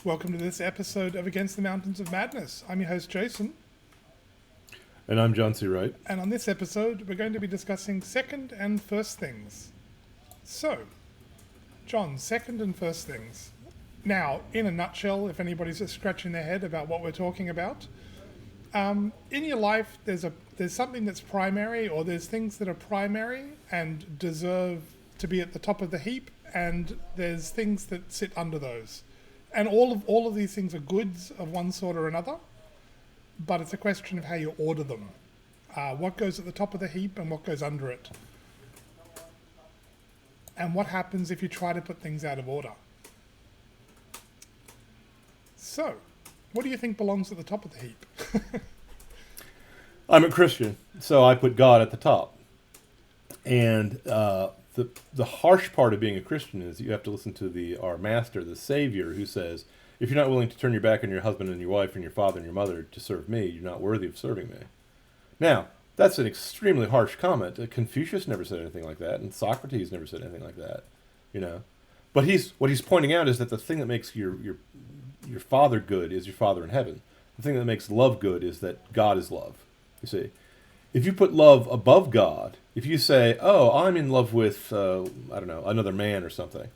Welcome to this episode of Against the Mountains of Madness. I'm your host, Jason. And I'm John C. Wright. And on this episode, we're going to be discussing second and first things. So, John, second and first things. Now, in a nutshell, if anybody's just scratching their head about what we're talking about, in your life, there's something that's primary, or there's things that are primary and deserve to be at the top of the heap, and there's things that sit under those. And all of these things are goods of one sort or another, but it's a question of how you order them. What goes at the top of the heap and what goes under it. And what happens if you try to put things out of order. So, what do you think belongs at the top of the heap? I'm a Christian, so I put God at the top. And the harsh part of being a Christian is you have to listen to our master, the Savior, who says, if you're not willing to turn your back on your husband and your wife and your father and your mother to serve me, you're not worthy of serving me. Now, that's an extremely harsh comment. Confucius never said anything like that, and Socrates never said anything like that, you know. But what he's pointing out is that the thing that makes your father good is your Father in heaven. The thing that makes love good is that God is love. You see, if you put love above God, if you say, "Oh, I'm in love with another man or something,"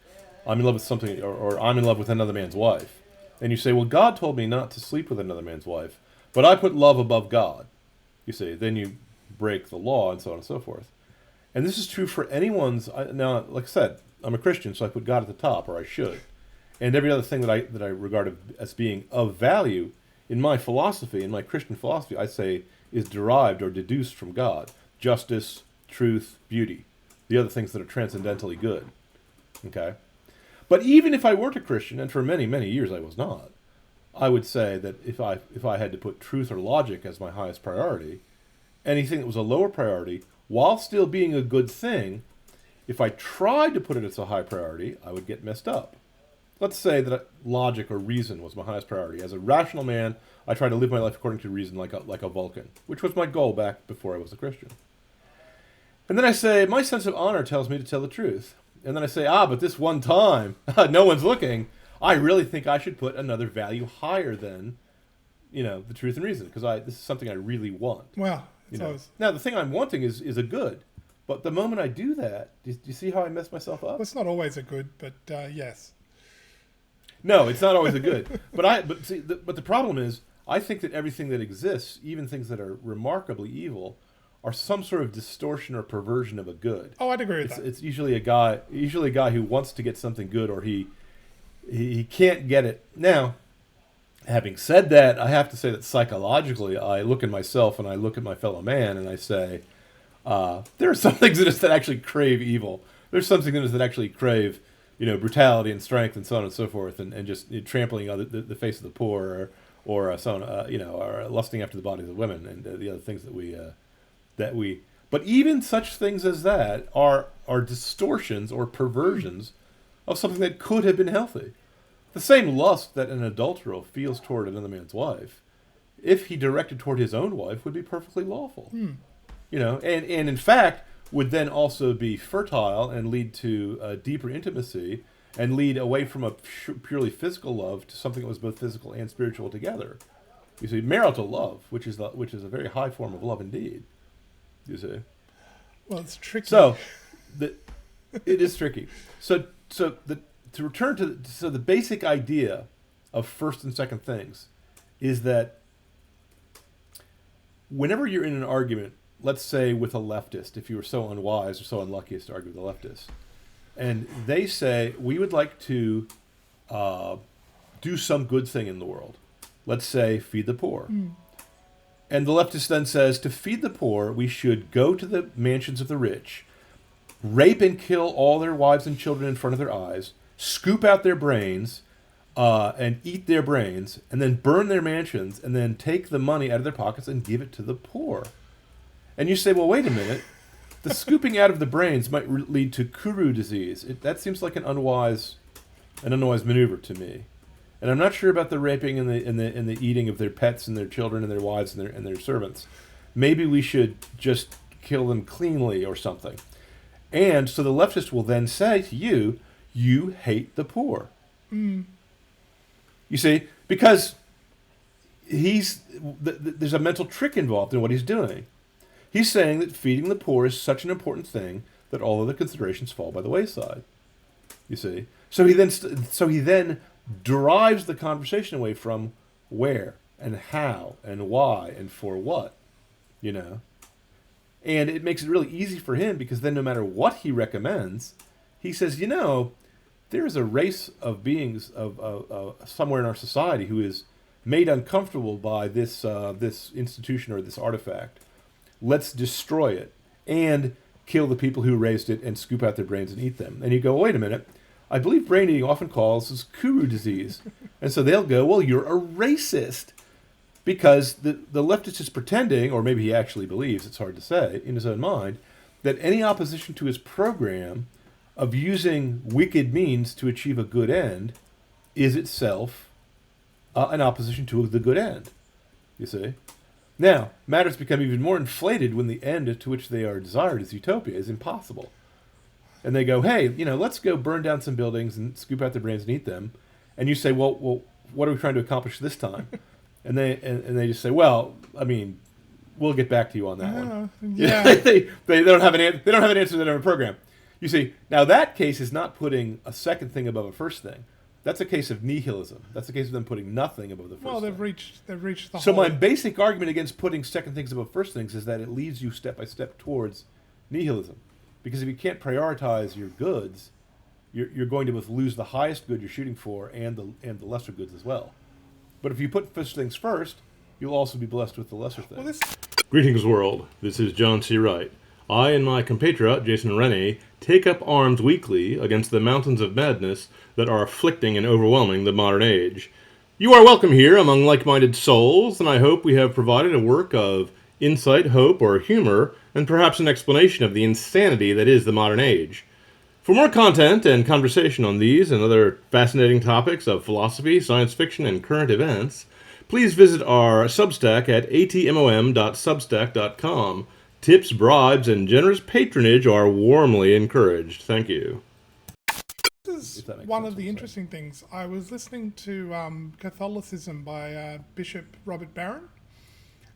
I'm in love with something, or I'm in love with another man's wife, and you say, "Well, God told me not to sleep with another man's wife, but I put love above God," you see, then you break the law, and so on and so forth. And this is true for anyone's. Now, like I said, I'm a Christian, so I put God at the top, or I should. And every other thing that I regard as being of value in my philosophy, in my Christian philosophy, I say is derived or deduced from God. Justice, truth, beauty. The other things that are transcendentally good. Okay? But even if I weren't a Christian, and for many, many years I was not, I would say that if I had to put truth or logic as my highest priority, anything that was a lower priority, while still being a good thing, if I tried to put it as a high priority, I would get messed up. Let's say that logic or reason was my highest priority. As a rational man, I try to live my life according to reason like a Vulcan, which was my goal back before I was a Christian. And then I say, my sense of honor tells me to tell the truth. And then I say, but this one time, no one's looking, I really think I should put another value higher than, the truth and reason, because this is something I really want. Well, Now, the thing I'm wanting is a good. But the moment I do that, do you see how I mess myself up? Well, it's not always a good, but yes. No, it's not always a good. But the problem is, I think that everything that exists, even things that are remarkably evil, are some sort of distortion or perversion of a good. Oh, I'd agree with that. It's usually a guy who wants to get something good, or he can't get it. Now, having said that, I have to say that psychologically, I look at myself and I look at my fellow man and I say, there are some things in us that actually crave evil. There's some things in us that actually crave, brutality and strength and so on and so forth, and just trampling on the face of the poor, or lusting after the bodies of women, and the other things that we. But even such things as that are distortions or perversions of something that could have been healthy. The same lust that an adulterer feels toward another man's wife, if he directed toward his own wife, would be perfectly lawful. And in fact would then also be fertile and lead to deeper intimacy, and lead away from a purely physical love to something that was both physical and spiritual together. You see, marital love, which is a very high form of love indeed. You see. Well, it's tricky. So, it is tricky. To return to the basic idea of first and second things is that whenever you're in an argument, let's say with a leftist, if you were so unwise or so unlucky as to argue with a leftist, and they say, we would like to do some good thing in the world. Let's say feed the poor. And the leftist then says, to feed the poor, we should go to the mansions of the rich, rape and kill all their wives and children in front of their eyes, scoop out their brains, and eat their brains, and then burn their mansions, and then take the money out of their pockets and give it to the poor. And you say, well, wait a minute. The scooping out of the brains might lead to Kuru disease. That seems like an unwise maneuver to me. And I'm not sure about the raping and the eating of their pets and their children and their wives and their servants. Maybe we should just kill them cleanly or something. And so the leftist will then say to you, you hate the poor. You see, because there's a mental trick involved in what he's doing. He's saying that feeding the poor is such an important thing that all other considerations fall by the wayside. You see, so he then derives the conversation away from where and how and why and for what, you know, and it makes it really easy for him because then no matter what he recommends, he says, you know, there is a race of beings of somewhere in our society who is made uncomfortable by this institution or this artifact. Let's destroy it and kill the people who raised it and scoop out their brains and eat them. And you go, wait a minute, I believe brain eating often causes Kuru disease. And so they'll go, well, you're a racist. Because the leftist is pretending, or maybe he actually believes, it's hard to say, in his own mind, that any opposition to his program of using wicked means to achieve a good end is itself an opposition to the good end. You see? Now, matters become even more inflated when the end to which they are desired is utopia, is impossible. And they go, hey, you know, let's go burn down some buildings and scoop out their brains and eat them. And you say, well, what are we trying to accomplish this time? And they just say, well, I mean, we'll get back to you on that one. Yeah. they don't have an answer. They don't have an answer to that in a program. You see, now that case is not putting a second thing above a first thing. That's a case of nihilism. That's a case of them putting nothing above the first. Well, thing. they've reached the. So whole... my basic argument against putting second things above first things is that it leads you step by step towards nihilism, because if you can't prioritize your goods, you're going to both lose the highest good you're shooting for and the lesser goods as well. But if you put first things first, you'll also be blessed with the lesser things. Well, Greetings, world. This is John C. Wright. I and my compatriot, Jason Rennie, take up arms weekly against the mountains of madness that are afflicting and overwhelming the modern age. You are welcome here among like-minded souls, and I hope we have provided a work of insight, hope, or humor, and perhaps an explanation of the insanity that is the modern age. For more content and conversation on these and other fascinating topics of philosophy, science fiction, and current events, please visit our Substack at atmom.substack.com. Tips, bribes, and generous patronage are warmly encouraged. Thank you. This is one of the interesting things. I was listening to Catholicism by Bishop Robert Barron,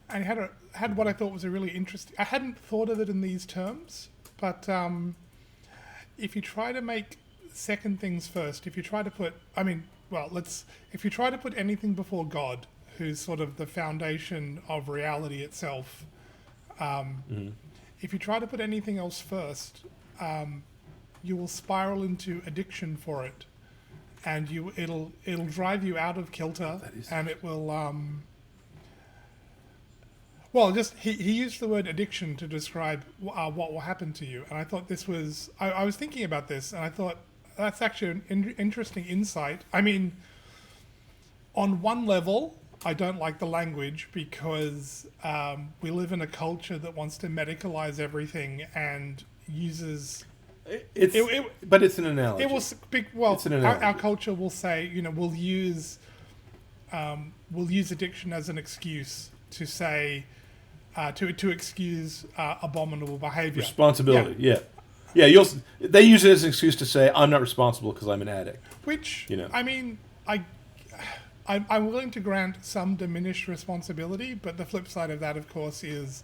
and he had what I thought was a really interesting... I hadn't thought of it in these terms, but if you try to make second things first, if you try to put... if you try to put anything before God, who's sort of the foundation of reality itself... If you try to put anything else first, you will spiral into addiction for it, and it'll drive you out of kilter, and it will. He used the word addiction to describe what will happen to you, and I thought this was. I was thinking about this, and I thought that's actually an interesting insight. I mean, on one level, I don't like the language because we live in a culture that wants to medicalize everything and uses... But it's an analogy. It's an analogy. Our culture will say, we'll use addiction as an excuse to say, to excuse abominable behavior. Responsibility, yeah. They use it as an excuse to say, I'm not responsible because I'm an addict. Which, I mean, I'm willing to grant some diminished responsibility, but the flip side of that, of course, is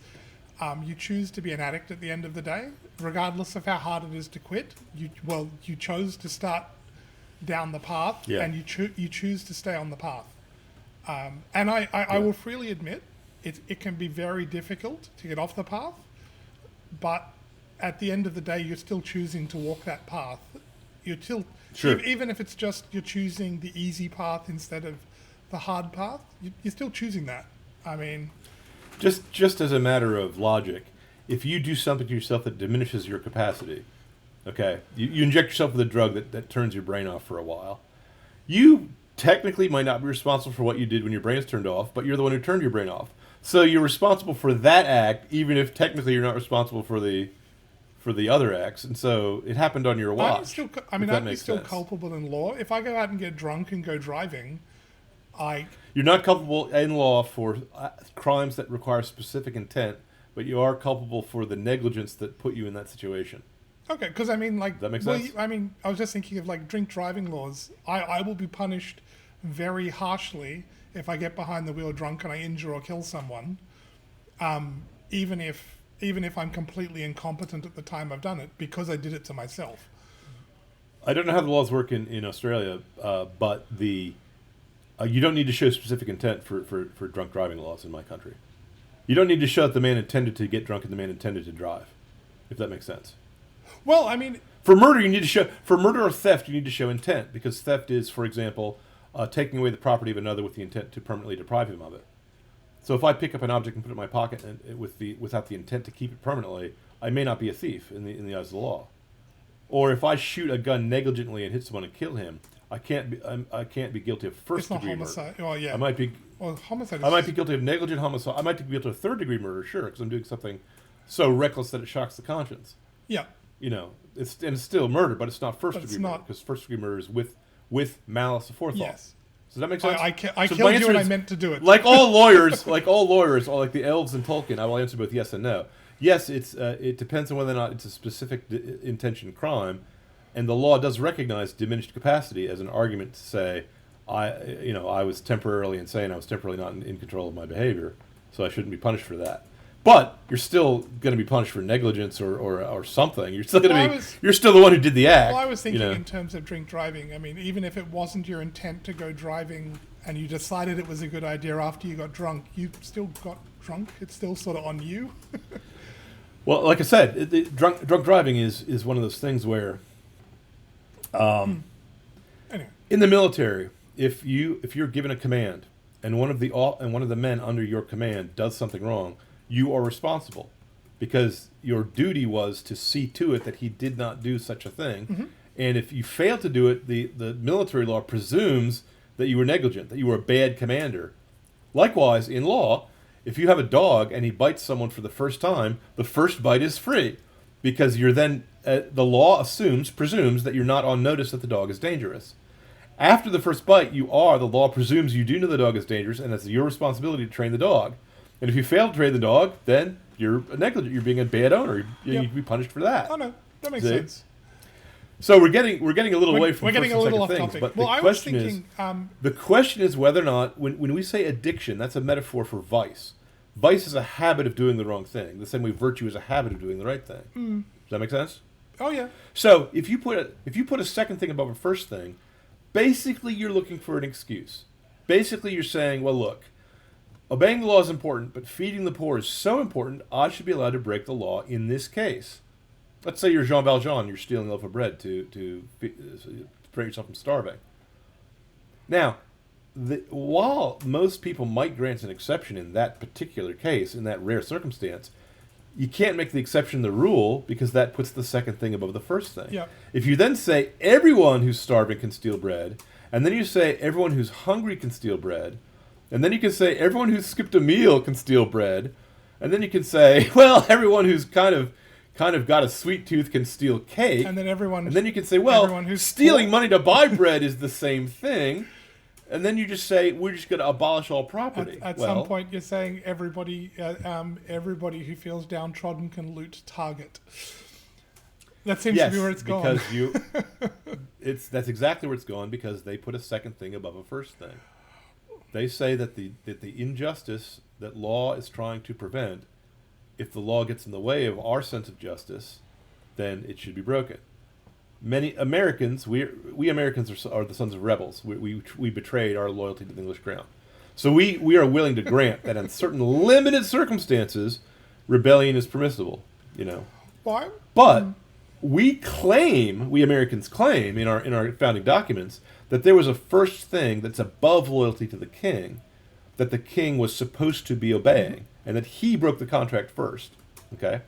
you choose to be an addict at the end of the day, regardless of how hard it is to quit. You chose to start down the path, and you choose to stay on the path. And I will freely admit, it can be very difficult to get off the path, but at the end of the day, you're still choosing to walk that path. You're still... Sure. Even if it's just you're choosing the easy path instead of the hard path, you're still choosing that. I mean... Just as a matter of logic, if you do something to yourself that diminishes your capacity, okay, you inject yourself with a drug that turns your brain off for a while, you technically might not be responsible for what you did when your brain's turned off, but you're the one who turned your brain off. So you're responsible for that act, even if technically you're not responsible for the other acts, and so it happened on your watch. I'm still culpable in law. If I go out and get drunk and go driving, You're not culpable in law for crimes that require specific intent, but you are culpable for the negligence that put you in that situation. Okay, because I mean, Does that make sense? I was just thinking of drink driving laws. I will be punished very harshly if I get behind the wheel drunk and I injure or kill someone, even if I'm completely incompetent at the time I've done it, because I did it to myself. I don't know how the laws work in Australia, but you don't need to show specific intent for drunk driving laws in my country. You don't need to show that the man intended to get drunk and the man intended to drive, if that makes sense. Well, I mean, for murder, for murder or theft, you need to show intent, because theft is, for example, taking away the property of another with the intent to permanently deprive him of it. So if I pick up an object and put it in my pocket without the intent to keep it permanently, I may not be a thief in the eyes of the law. Or if I shoot a gun negligently and hit someone and kill him, I can't be guilty of first degree murder. It's not homicide. Well, yeah. I might be. Well, homicide. I might be guilty of negligent homicide. I might be guilty of third degree murder, sure, because I'm doing something so reckless that it shocks the conscience. Yeah. You know, it's still murder, but it's not first degree murder, because first degree murder is with malice aforethought. Yes. Does that make sense? I So killed my you and answer I meant to do it. Like all lawyers, or like the elves in Tolkien, I will answer both yes and no. Yes, it depends on whether or not it's a specific intention crime, and the law does recognize diminished capacity as an argument to say, I was temporarily insane, I was temporarily not in control of my behavior, so I shouldn't be punished for that. But you're still going to be punished for negligence or something. You're still you're still the one who did the act. Well, I was thinking in terms of drink driving. I mean, even if it wasn't your intent to go driving and you decided it was a good idea after you got drunk, you still got drunk. It's still sort of on you. Well, like I said, drunk driving is one of those things where, Anyway. in the military, if you're given a command and one of the men under your command does something wrong, you are responsible, because your duty was to see to it that he did not do such a thing. Mm-hmm. And if you fail to do it, the military law presumes that you were negligent, that you were a bad commander. Likewise, in law, if you have a dog and he bites someone for the first time, the first bite is free, because you're then the law presumes that you're not on notice that the dog is dangerous. After the first bite, the law presumes you do know the dog is dangerous, and it's your responsibility to train the dog. And if you fail to train the dog, then you're negligent. You're being a bad owner. You need to be punished for that. Oh no, that makes sense. So we're getting a little away from we're getting first a little and second off things. topic. But Well, the question is whether or not when we say addiction, that's a metaphor for vice. Vice is a habit of doing the wrong thing, the same way virtue is a habit of doing the right thing. Does that make sense? Oh yeah. So if you put a second thing above a first thing, basically you're looking for an excuse. Basically you're saying, well, look, obeying the law is important, but feeding the poor is so important, I should be allowed to break the law in this case. Let's say you're Jean Valjean, you're stealing a loaf of bread to prevent yourself from starving. Now, while most people might grant an exception in that particular case, in that rare circumstance, you can't make the exception the rule, because that puts the second thing above the first thing. Yep. If you then say everyone who's starving can steal bread, and then you say everyone who's hungry can steal bread, and then you can say everyone who's skipped a meal can steal bread, and then you can say, well, everyone who's kind of got a sweet tooth can steal cake, and then you can say, well, stealing money to buy bread is the same thing, and then you just say we're just going to abolish all property. At some point, you're saying everybody who feels downtrodden can loot Target. That seems to be where it's going. Because that's exactly where it's going, because they put a second thing above a first thing. They say that the injustice that law is trying to prevent, if the law gets in the way of our sense of justice, then it should be broken. Many Americans, we Americans are the sons of rebels. We betrayed our loyalty to the English crown. So we are willing to grant that in certain limited circumstances, rebellion is permissible. Why? But we Americans claim in our founding documents that there was a first thing that's above loyalty to the king, that the king was supposed to be obeying, and that he broke the contract first. Okay?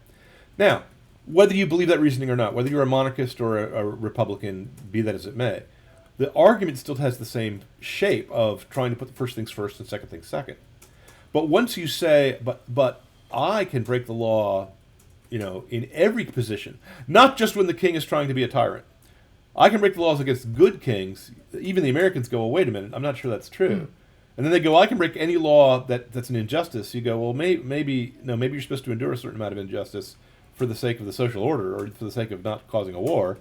Now, whether you believe that reasoning or not, whether you're a monarchist or a Republican, be that as it may, the argument still has the same shape of trying to put the first things first and second things second. But once you say, but I can break the law, in every position, not just when the king is trying to be a tyrant. I can break the laws against good kings. Even the Americans go, well, wait a minute, I'm not sure that's true. And then they go, I can break any law that's an injustice. You go, well, maybe you're supposed to endure a certain amount of injustice for the sake of the social order or for the sake of not causing a war.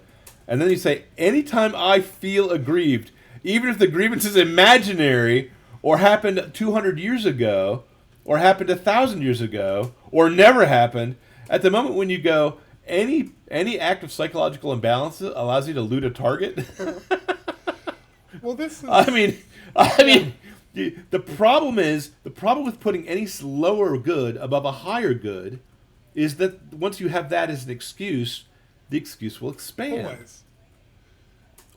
And then you say, anytime I feel aggrieved, even if the grievance is imaginary or happened 200 years ago or happened 1,000 years ago or never happened, at the moment when you go, any act of psychological imbalance allows you to loot a target. Well, this is... I mean, the problem with putting any lower good above a higher good is that once you have that as an excuse, the excuse will expand.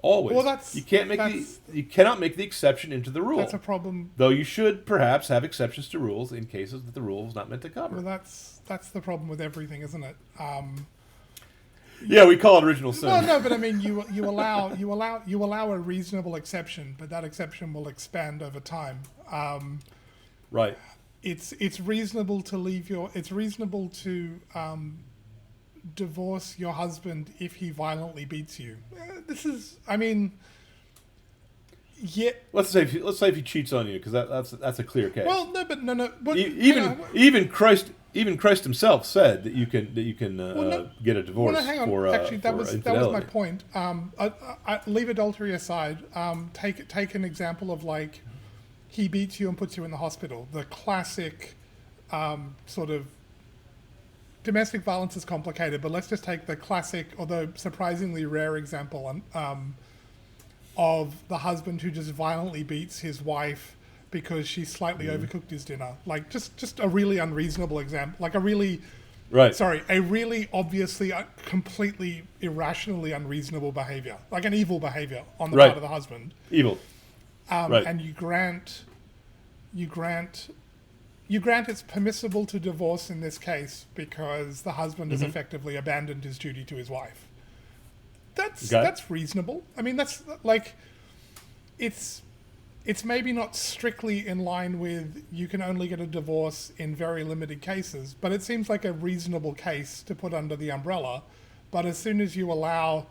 Always. Well, you cannot make the exception into the rule. That's a problem. Though you should perhaps have exceptions to rules in cases that the rule is not meant to cover. Well, that's the problem with everything, isn't it? Yeah, we call it original sin. Well, no, but I mean, you allow a reasonable exception, but that exception will expand over time. Right. It's reasonable to divorce your husband if he violently beats you. Let's say if he cheats on you, because that's a clear case. Well, no. But, even Christ himself said that you can get a divorce hang on. for actually, that was infidelity. my point. I leave adultery aside. Take an example of like he beats you and puts you in the hospital. The classic sort of domestic violence is complicated, but let's just take the classic, although surprisingly rare example of the husband who just violently beats his wife because she slightly overcooked his dinner. Like just a really unreasonable example. Like a really obviously completely irrationally unreasonable behavior. Like an evil behavior on the part of the husband. Evil. And you grant it's permissible to divorce in this case because the husband has effectively abandoned his duty to his wife. That's reasonable. I mean, that's like, it's maybe not strictly in line with you can only get a divorce in very limited cases, but it seems like a reasonable case to put under the umbrella. But as soon as you allow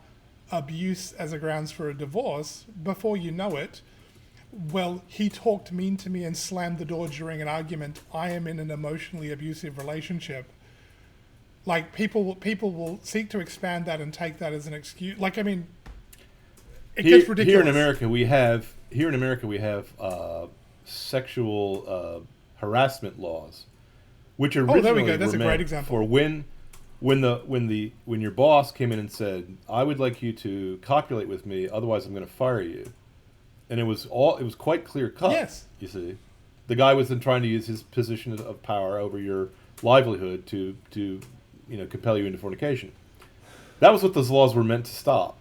abuse as a grounds for a divorce, before you know it, well, he talked mean to me and slammed the door during an argument. I am in an emotionally abusive relationship. Like people will seek to expand that and take that as an excuse. Like, I mean, it gets ridiculous. Here in America, we have sexual harassment laws, which originally there we go. That's were a meant great example. for when your boss came in and said, "I would like you to copulate with me, otherwise I'm going to fire you," and it was quite clear cut. Yes. You see, the guy was then trying to use his position of power over your livelihood to compel you into fornication. That was what those laws were meant to stop.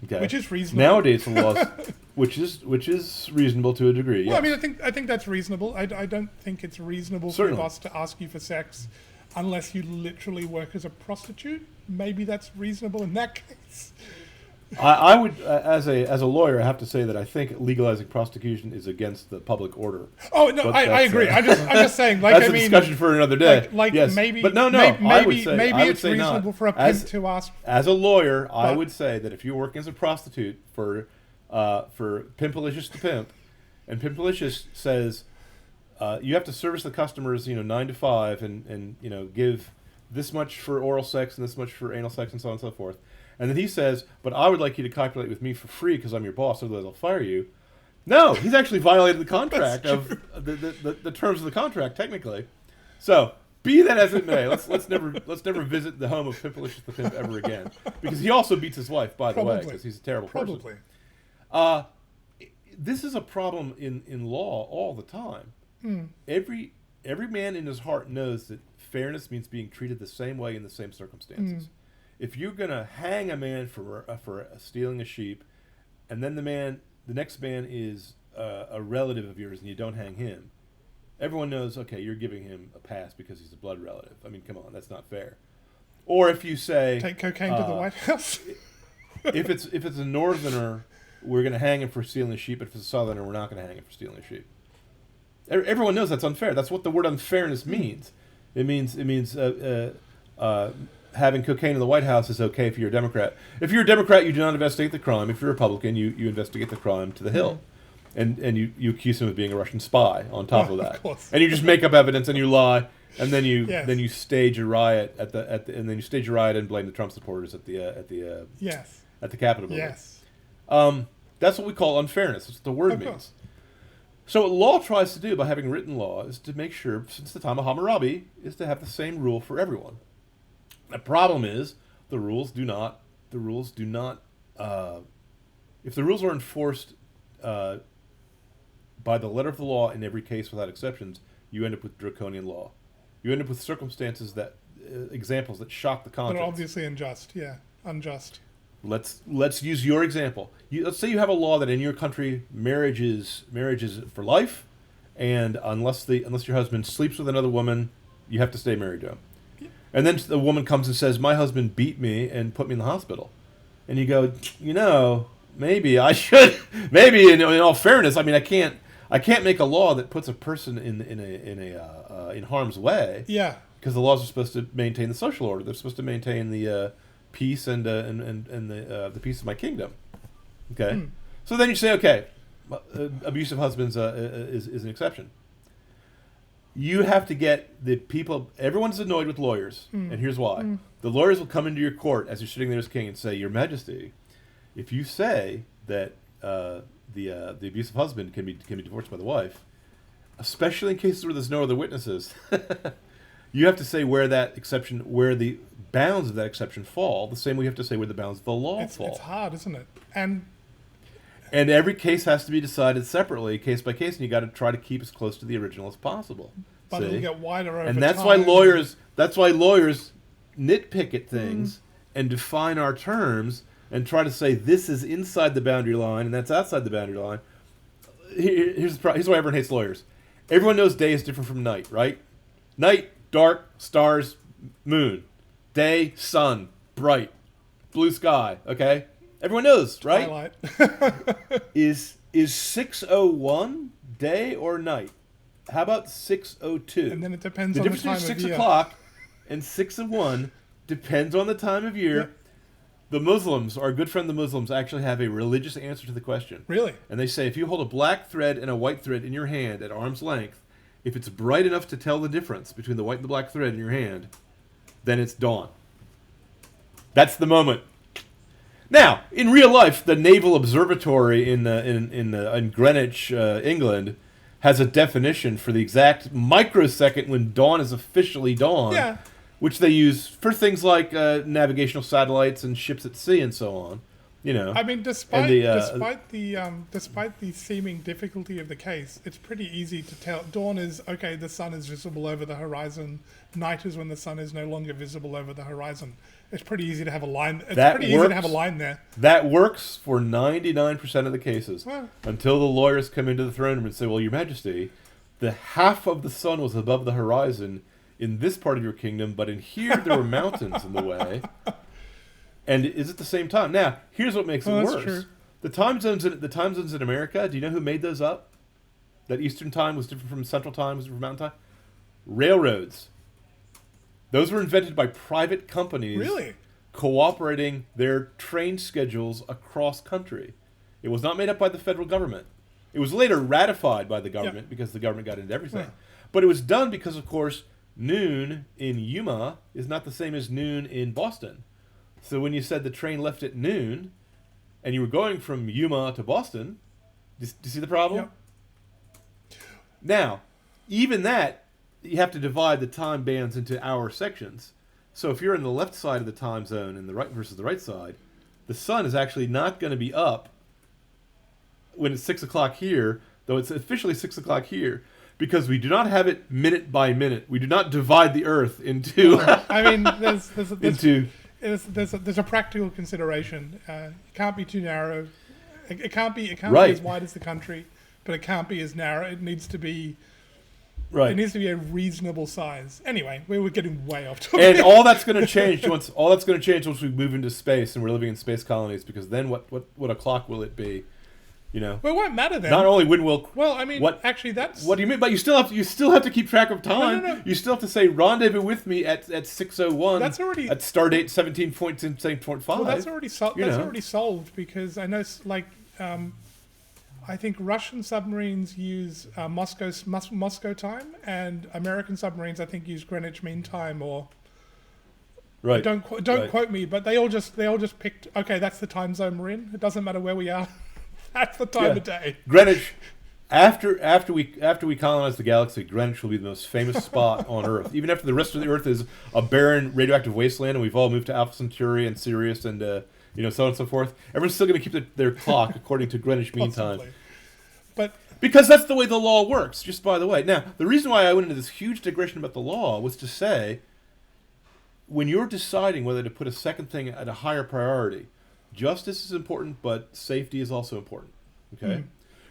Okay. Which is reasonable. Nowadays, the laws, which is reasonable to a degree. Well, Yes. I mean, I think that's reasonable. I don't think it's reasonable Certainly. for a boss to ask you for sex unless you literally work as a prostitute. Maybe that's reasonable in that case. I would, as a lawyer, I have to say that I think legalizing prostitution is against the public order. Oh no, I agree. I'm just saying. Like, that's a discussion for another day. Like yes. maybe, but no. I would say it's reasonable not. for a pimp to ask. As a lawyer, I would say that if you're working as a prostitute for Pimpalicious to Pimp, and Pimpalicious says you have to service the customers, 9 to 5, and give this much for oral sex and this much for anal sex and so on and so forth. And then he says, but I would like you to copulate with me for free because I'm your boss, otherwise I'll fire you. No, he's actually violated the contract of the terms of the contract, technically. So, be that as it may, let's never visit the home of Pimpalicious the Pimp ever again. Because he also beats his wife, by the way, because he's a terrible person. This is a problem in law all the time. Every man in his heart knows that fairness means being treated the same way in the same circumstances. If you're going to hang a man for stealing a sheep, and then the next man is a relative of yours, and you don't hang him, everyone knows, okay, you're giving him a pass because he's a blood relative. I mean, come on, that's not fair. Or if you say, take cocaine to the White House. if it's a northerner, we're going to hang him for stealing a sheep. But if it's a southerner, we're not going to hang him for stealing a sheep. Everyone knows that's unfair. That's what the word unfairness means. It means having cocaine in the White House is okay if you're a Democrat. If you're a Democrat, you do not investigate the crime. If you're a Republican, you investigate the crime to the hill. And you accuse him of being a Russian spy on top of that. Of course. And you just make up evidence and you lie, and then you stage a riot and then you stage a riot and blame the Trump supporters at the Capitol building. Yes. That's what we call unfairness. That's what the word means. So what law tries to do by having written law is to make sure, since the time of Hammurabi, is to have the same rule for everyone. The problem is the rules do not. If the rules are enforced by the letter of the law in every case without exceptions, you end up with draconian law. You end up with circumstances that examples that shock the conscience. But obviously unjust. Let's use your example. Let's say you have a law that in your country marriage is for life, and unless your husband sleeps with another woman, you have to stay married to him. Yeah. And then the woman comes and says, "My husband beat me and put me in the hospital," and you go, maybe I should. Maybe in all fairness, I mean, I can't make a law that puts a person in harm's way. Yeah. Because the laws are supposed to maintain the social order. They're supposed to maintain the peace and the peace of my kingdom. Okay, so then you say, okay, abusive husbands is an exception. You have to get the people. Everyone's annoyed with lawyers, and here's why: the lawyers will come into your court as you're sitting there as king and say, "Your Majesty, if you say that the abusive husband can be divorced by the wife, especially in cases where there's no other witnesses." You have to say where the bounds of that exception fall, the same way you have to say where the bounds of the law fall. It's hard, isn't it? And every case has to be decided separately, case by case, and you got to try to keep as close to the original as possible. But it'll get wider over time. And that's why lawyers nitpick at things and define our terms and try to say this is inside the boundary line and that's outside the boundary line. Here's why everyone hates lawyers. Everyone knows day is different from night, right? Night, dark, stars, moon. Day, sun, bright, blue sky. Okay, everyone knows, right? Twilight. Is 6:01 day or night? How about 6:02? And then it depends on the time of year. The difference between 6 o'clock and 6:01 depends on the time of year. Yep. The Muslims, our good friend the Muslims, actually have a religious answer to the question. Really? And they say if you hold a black thread and a white thread in your hand at arm's length, if it's bright enough to tell the difference between the white and the black thread in your hand, then it's dawn. That's the moment. Now, in real life, the Naval Observatory in Greenwich, England, has a definition for the exact microsecond when dawn is officially dawn. Yeah. Which they use for things like navigational satellites and ships at sea and so on. I mean, despite the seeming difficulty of the case, it's pretty easy to tell. Dawn is okay. The sun is visible over the horizon. Night is when the sun is no longer visible over the horizon. It's pretty easy to have a line. Easy to have a line there. That works for 99% of the cases, until the lawyers come into the throne room and say, "Well, Your Majesty, the half of the sun was above the horizon in this part of your kingdom, but in here there were mountains in the way." And is it the same time? Now, here's what makes it worse. True. The time zones in America, do you know who made those up? That Eastern time was different from Central time, was different from Mountain time? Railroads. Those were invented by private companies cooperating their train schedules across country. It was not made up by the federal government. It was later ratified by the government because the government got into everything. Yeah. But it was done because, of course, noon in Yuma is not the same as noon in Boston. So when you said the train left at noon, and you were going from Yuma to Boston, do you see the problem? Yep. Now, even that, you have to divide the time bands into hour sections. So if you're in the left side of the time zone and the right versus the right side, the sun is actually not going to be up when it's 6 o'clock here, though it's officially 6 o'clock here, because we do not have it minute by minute. We do not divide the Earth into. I mean, there's a practical consideration. It can't be too narrow. It can't be as wide as the country, but it can't be as narrow. It needs to be. Right. It needs to be a reasonable size. Anyway, we were getting way off topic. And all that's going to change once we move into space and we're living in space colonies, because then what o'clock will it be? Well, it won't matter then. Not only when we'll. Well, I mean, actually, that's. What do you mean? But you still have to keep track of time. No. You still have to say rendezvous with me at 6:01. That's already at stardate 17.5. Well, that's already already solved, because I know, I think Russian submarines use Moscow time, and American submarines I think use Greenwich Mean Time, or. Right. Don't quote me, but they all just picked. Okay, that's the time zone we're in. It doesn't matter where we are. That's the time of day. Greenwich. After we colonize the galaxy, Greenwich will be the most famous spot on Earth. Even after the rest of the Earth is a barren radioactive wasteland, and we've all moved to Alpha Centauri and Sirius, and so on and so forth. Everyone's still going to keep their clock according to Greenwich Mean Time. But because that's the way the law works. Just by the way, now the reason why I went into this huge digression about the law was to say, when you're deciding whether to put a second thing at a higher priority, justice is important, but safety is also important. Okay.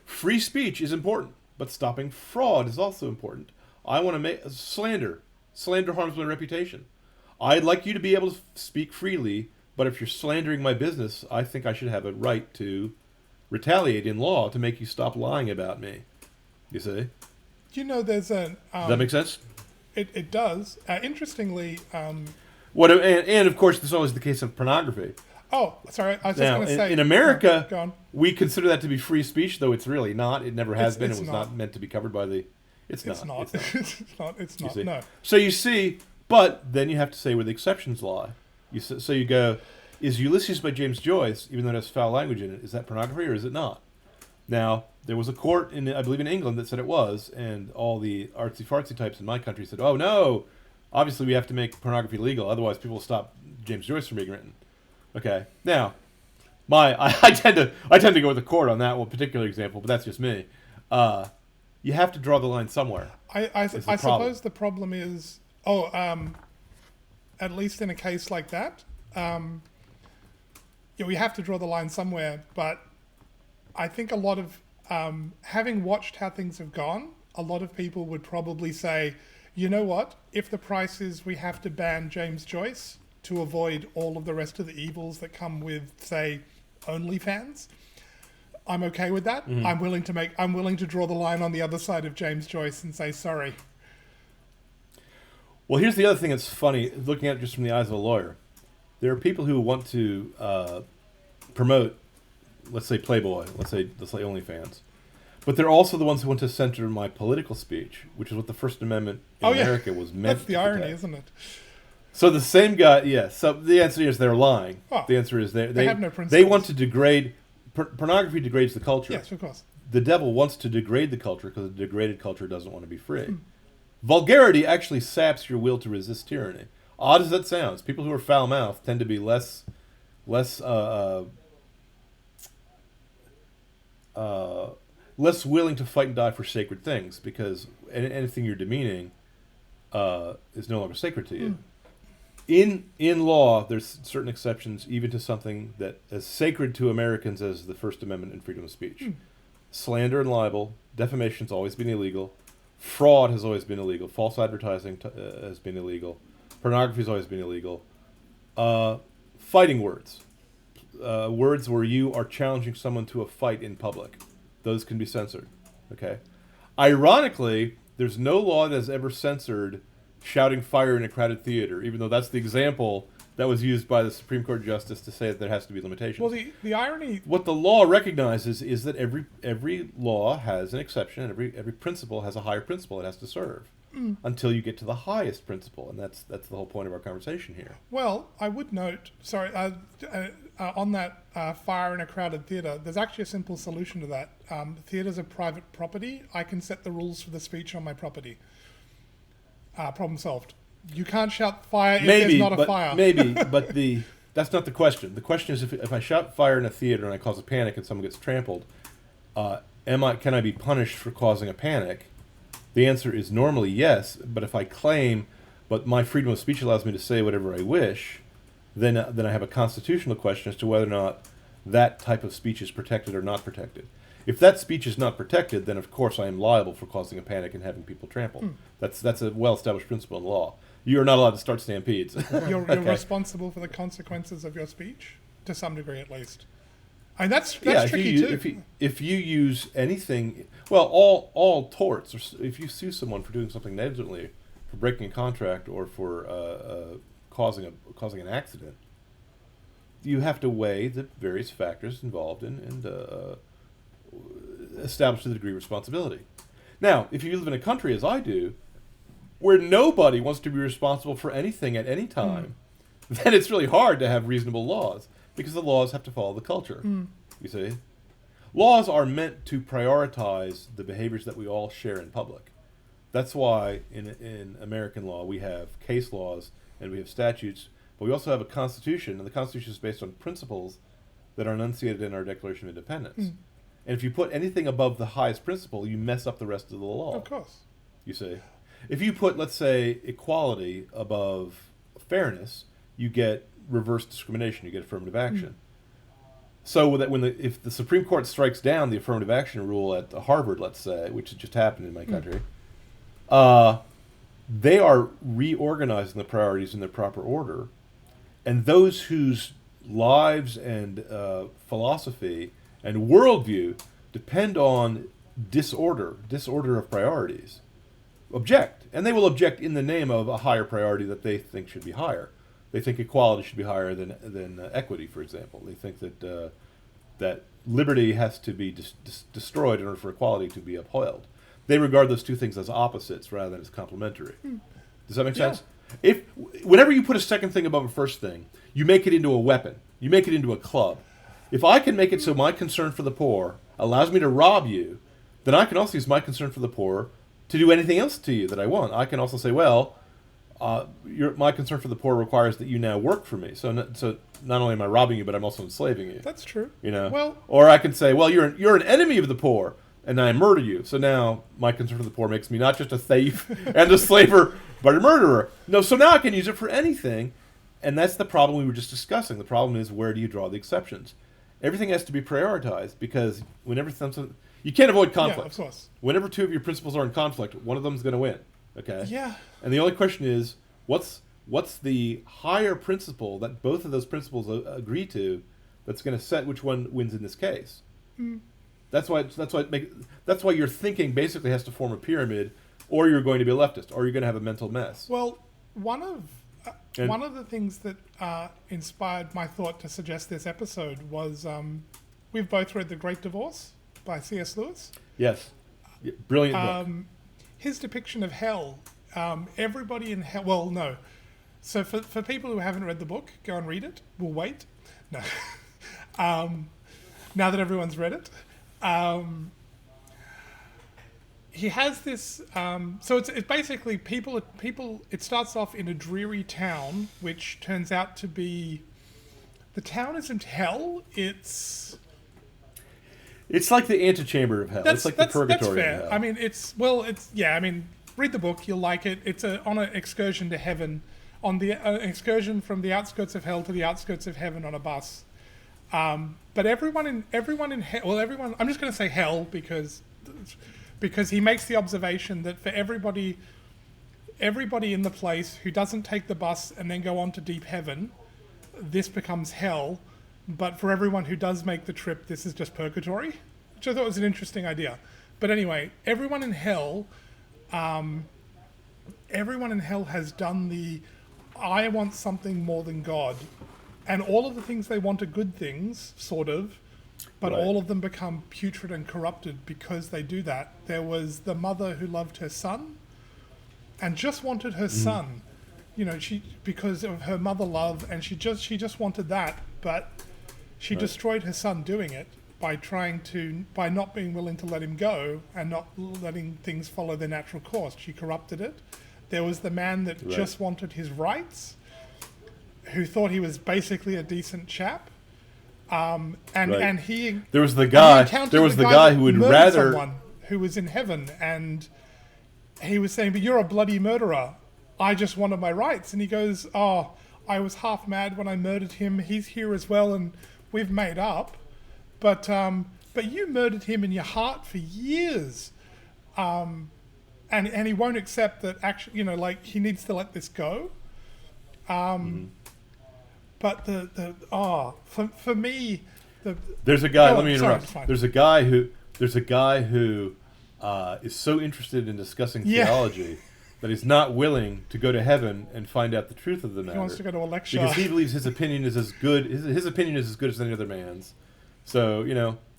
Free speech is important, but stopping fraud is also important. I want to make slander. Slander harms my reputation. I'd like you to be able to speak freely, but if you're slandering my business, I think I should have a right to retaliate in law to make you stop lying about me. You see? There's a... Does that make sense? It does. Interestingly... and of course, this is always the case of pornography. Oh, sorry. I was just going to say... In America, go on. We consider that to be free speech, though it's really not. It never has been. It was not meant to be covered by the... It's not. It's not. No. So you see, but then you have to say where the exceptions lie. So you go, is Ulysses by James Joyce, even though it has foul language in it, is that pornography or is it not? Now, there was a court, I believe in England, that said it was, and all the artsy-fartsy types in my country said, oh no, obviously we have to make pornography legal, otherwise people will stop James Joyce from being written. Okay, now, I tend to go with the court on that one particular example, but that's just me. You have to draw the line somewhere. I suppose the problem is, at least in a case like that, we have to draw the line somewhere, but I think a lot of, having watched how things have gone, a lot of people would probably say, you know what, if the price is we have to ban James Joyce to avoid all of the rest of the evils that come with, say, OnlyFans, I'm okay with that. Mm-hmm. I'm willing to draw the line on the other side of James Joyce and say sorry. Well, here's the other thing that's funny, looking at it just from the eyes of a lawyer. There are people who want to promote, let's say Playboy, let's say OnlyFans, but they're also the ones who want to censor my political speech, which is what the First Amendment in America was meant to protect. That's the irony, isn't it? So the same guy, yes. So the answer is they're lying. Oh, the answer is they have no principles. They want to degrade. Pornography degrades the culture. Yes, of course. The devil wants to degrade the culture because a degraded culture doesn't want to be free. Vulgarity actually saps your will to resist tyranny. Odd as that sounds, people who are foul-mouthed tend to be less willing to fight and die for sacred things, because anything you're demeaning is no longer sacred to you. In law, there's certain exceptions, even to something that is sacred to Americans as the First Amendment and freedom of speech. Slander and libel, defamation's always been illegal. Fraud has always been illegal. False advertising has been illegal. Pornography has always been illegal. Fighting words. Words where you are challenging someone to a fight in public. Those can be censored. Okay. Ironically, there's no law that has ever censored shouting fire in a crowded theater, even though that's the example that was used by the Supreme Court justice to say that there has to be limitations. Well, the irony... What the law recognizes is that every law has an exception, and every principle has a higher principle it has to serve, until you get to the highest principle, and that's the whole point of our conversation here. Well, I would note, on that fire in a crowded theater, there's actually a simple solution to that. Theaters are private property. I can set the rules for the speech on my property. Problem solved. You can't shout fire if there's not a fire. Maybe, but that's not the question. The question is if I shout fire in a theater and I cause a panic and someone gets trampled, can I be punished for causing a panic? The answer is normally yes, but if I claim, but my freedom of speech allows me to say whatever I wish, then I have a constitutional question as to whether or not that type of speech is protected or not protected. If that speech is not protected, then of course I am liable for causing a panic and having people trampled. That's a well-established principle in law. You are not allowed to start stampedes. You're responsible for the consequences of your speech, to some degree at least. And that's tricky too. If you use anything, well, all torts, or if you sue someone for doing something negligently, for breaking a contract or for causing an accident, you have to weigh the various factors involved and establish the degree of responsibility. Now, if you live in a country, as I do, where nobody wants to be responsible for anything at any time, then it's really hard to have reasonable laws, because the laws have to follow the culture. You see? Laws are meant to prioritize the behaviors that we all share in public. That's why in American law we have case laws and we have statutes, but we also have a constitution, and the constitution is based on principles that are enunciated in our Declaration of Independence. Mm. And if you put anything above the highest principle, you mess up the rest of the law. Of course. You see, if you put, let's say, equality above fairness, you get reverse discrimination. You get affirmative action. So that if the Supreme Court strikes down the affirmative action rule at Harvard, let's say, which has just happened in my country, they are reorganizing the priorities in their proper order, and those whose lives and philosophy and worldview depend on disorder of priorities, object. And they will object in the name of a higher priority that they think should be higher. They think equality should be higher than equity, for example. They think that that liberty has to be destroyed in order for equality to be upheld. They regard those two things as opposites rather than as complementary. Does that make sense? If whenever you put a second thing above a first thing, you make it into a weapon. You make it into a club. If I can make it so my concern for the poor allows me to rob you, then I can also use my concern for the poor to do anything else to you that I want. I can also say, well, my concern for the poor requires that you now work for me. So not only am I robbing you, but I'm also enslaving you. That's true. You know. Well, or I can say, well, you're an enemy of the poor, and I murder you. So now my concern for the poor makes me not just a thief and a slaver, but a murderer. No, so now I can use it for anything, and that's the problem we were just discussing. The problem is, where do you draw the exceptions? Everything has to be prioritized, because whenever something, you can't avoid conflict. Yeah, of course. Whenever two of your principles are in conflict, one of them is going to win. Okay. Yeah. And the only question is, what's the higher principle that both of those principles agree to, that's going to set which one wins in this case? Mm. That's why your thinking basically has to form a pyramid, or you're going to be a leftist, or you're going to have a mental mess. Well, one of the things that inspired my thought to suggest this episode was we've both read The Great Divorce by C.S. Lewis. Yes. Brilliant book. His depiction of hell, everybody in hell... Well, no. So for people who haven't read the book, go and read it. We'll wait. No. Now that everyone's read it. He has this... so it's basically people... It starts off in a dreary town, which turns out to be... The town isn't hell, it's like the antechamber of hell. It's like the purgatory that's fair. of hell. I mean, read the book, you'll like it. It's on an excursion to heaven, on the excursion from the outskirts of hell to the outskirts of heaven on a bus. But everyone in hell, well, everyone, I'm just going to say hell because he makes the observation that for everybody in the place who doesn't take the bus and then go on to deep heaven, this becomes hell. But for everyone who does make the trip, this is just purgatory, which I thought was an interesting idea. But anyway, everyone in hell has done the, I want something more than God. And all of the things they want are good things, sort of, but Right. all of them become putrid and corrupted because they do that. There was the mother who loved her son and just wanted her son, because of her mother love, and she just wanted that, but she destroyed her son doing it by not being willing to let him go and not letting things follow their natural course. She corrupted it. There was the man that just wanted his rights, who thought he was basically a decent chap. And he there was the guy who would rather someone who was in heaven, and he was saying, but you're a bloody murderer. I just wanted my rights. And he goes, oh, I was half mad when I murdered him. He's here as well, and we've made up. But you murdered him in your heart for years. And he won't accept that actually, he needs to let this go. But for me, there's a guy. No, let me interrupt. sorry, There's a guy who is so interested in discussing theology that he's not willing to go to heaven and find out the truth of the matter. He wants to go to a lecture because he believes his opinion is as good. His opinion is as good as any other man's. So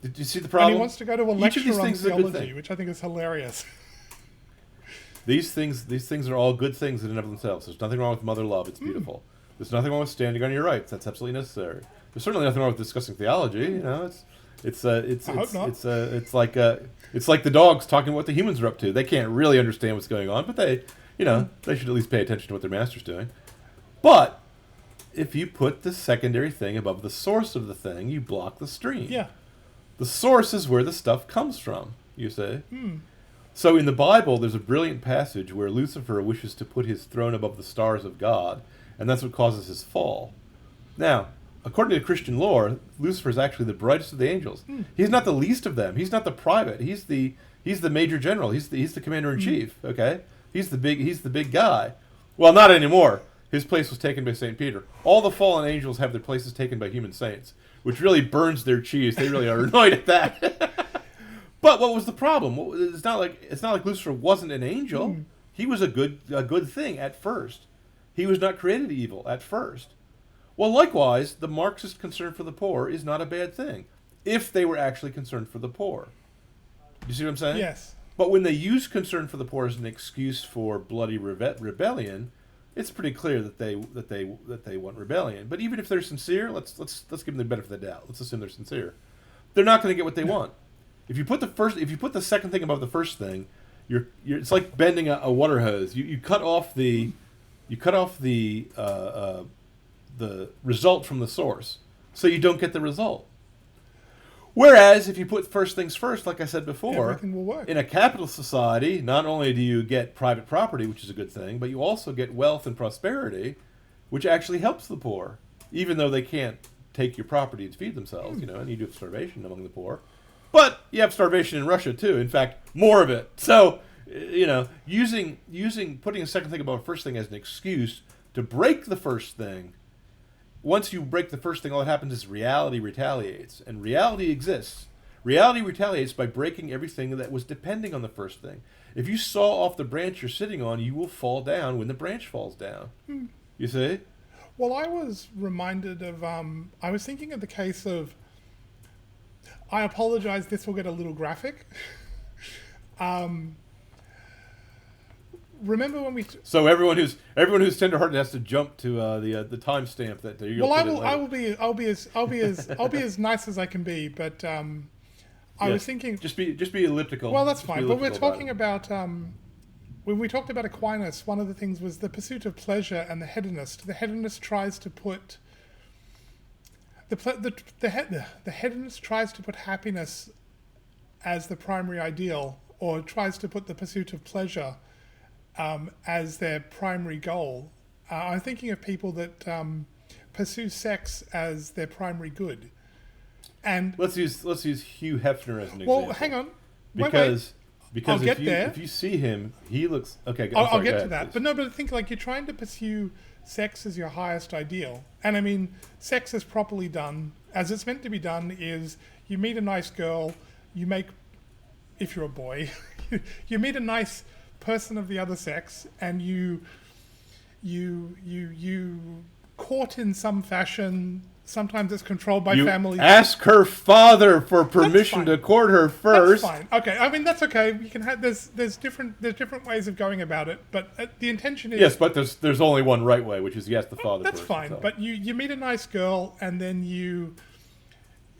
did you see the problem? And he wants to go to a Each of these lecture on things is a good theology, thing. which I think is hilarious. These things are all good things in and of themselves. There's nothing wrong with mother love. It's beautiful. There's nothing wrong with standing on your rights. That's absolutely necessary. There's certainly nothing wrong with discussing theology. I hope not. It's like the dogs talking what the humans are up to. They can't really understand what's going on, but they should at least pay attention to what their master's doing. But if you put the secondary thing above the source of the thing, you block the stream. Yeah. The source is where the stuff comes from, you say. So in the Bible, there's a brilliant passage where Lucifer wishes to put his throne above the stars of God, and that's what causes his fall. Now, according to Christian lore, Lucifer is actually the brightest of the angels. He's not the least of them. He's not the private. He's the major general. He's the commander in chief. Okay, he's the big guy. Well, not anymore. His place was taken by St. Peter. All the fallen angels have their places taken by human saints, which really burns their cheese. They really are annoyed at that. But what was the problem? It's not like Lucifer wasn't an angel. He was a good thing at first. He was not created evil at first. Well, likewise, the Marxist concern for the poor is not a bad thing, if they were actually concerned for the poor. You see what I'm saying? Yes. But when they use concern for the poor as an excuse for bloody rebellion, it's pretty clear that they want rebellion. But even if they're sincere, let's give them the benefit of the doubt. Let's assume they're sincere. They're not going to get what they want. If you put the second thing above the first thing, it's like bending a water hose. You cut off the result from the source, so you don't get the result. Whereas if you put first things first, like I said before, everything will work. In a capitalist society, not only do you get private property, which is a good thing, but you also get wealth and prosperity, which actually helps the poor, even though they can't take your property to feed themselves, and you do have starvation among the poor. But you have starvation in Russia too. In fact, more of it. So, putting a second thing above a first thing as an excuse to break the first thing. Once you break the first thing, all that happens is reality retaliates. And reality exists. Reality retaliates by breaking everything that was depending on the first thing. If you saw off the branch you're sitting on, you will fall down when the branch falls down. You see? Well, I was reminded of, I was thinking of the case of, I apologize, this will get a little graphic. Remember when we? So everyone who's tenderhearted has to jump to the timestamp that you're. Well, I'll be as nice as I can be, but I was thinking just be elliptical. Well, that's fine. But we're talking about when we talked about Aquinas, one of the things was the pursuit of pleasure and the hedonist. The hedonist tries to put the hedonist tries to put happiness as the primary ideal, or tries to put the pursuit of pleasure as their primary goal. I'm thinking of people that pursue sex as their primary good. And let's use Hugh Hefner as an example. Well, hang on. Because I'll get there. If you see him, he looks okay. I'll get to that. Please. But I think like you're trying to pursue sex as your highest ideal. And I mean, sex is properly done, as it's meant to be done, is you meet a nice girl, you make, if you're a boy, you meet a nice person of the other sex, and you court in some fashion. Sometimes it's controlled by family. Ask her father for permission to court her first. That's fine. Okay, I mean that's okay. You can have there's different ways of going about it, but the intention is yes, but there's only one right way, which is yes, the father. That's first, fine. so. But you meet a nice girl, and then you